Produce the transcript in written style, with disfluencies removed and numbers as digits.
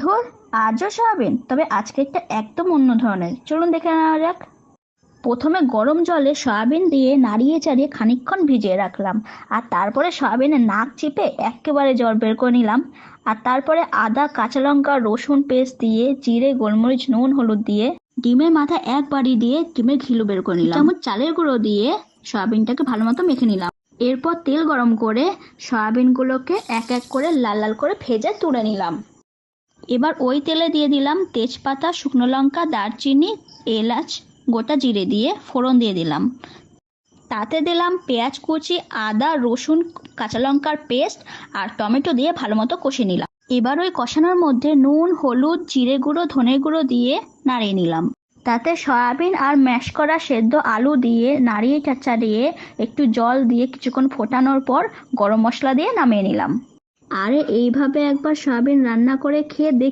ধর, আজও সয়াবিন? তবে আজকেরটা একদম অন্য ধরনের, চলুন দেখে নেওয়া যাক। প্রথমে গরম জলে সয়াবিন দিয়ে নাড়িয়ে চাড়িয়ে খানিকক্ষণ ভিজিয়ে রাখলাম। আর তারপরে সয়াবিনে নাক চিপে একেবারে জল বের করে নিলাম। আর তারপরে আদা, কাঁচা লঙ্কা, রসুন পেস্ট দিয়ে, জিরে, গোলমরিচ, নুন, হলুদ দিয়ে, ডিমের মাথা এক বাড়ি দিয়ে ডিমের ঘিলু বের করে নিলাম। চামচ চালের গুঁড়ো দিয়ে সয়াবিনটাকে ভালো মতো মেখে নিলাম। এরপর তেল গরম করে সয়াবিনগুলোকে এক এক করে লাল লাল করে ভেজে তুলে নিলাম। এবার ওই তেলে দিয়ে দিলাম তেজপাতা, শুকনো লঙ্কা, দারচিনি, এলাচ, গোটা জিরে দিয়ে ফোড়ন দিয়ে দিলাম। তাতে দিলাম পেঁয়াজ কুচি, আদা, রসুন, কাঁচা লঙ্কার পেস্ট আর টমেটো দিয়ে ভালো মতো কষে নিলাম। এবার ওই কষানোর মধ্যে নুন, হলুদ, জিরে গুঁড়ো, ধনে গুঁড়ো দিয়ে নাড়িয়ে নিলাম। তাতে সয়াবিন আর ম্যাশ করা সেদ্ধ আলু দিয়ে নাড়িয়ে চাড়িয়ে একটু জল দিয়ে কিছুক্ষণ ফোটানোর পর গরম মশলা দিয়ে নামিয়ে নিলাম। আরে এইভাবে একবার সয়াবিন রান্না করে খেয়ে দেখ।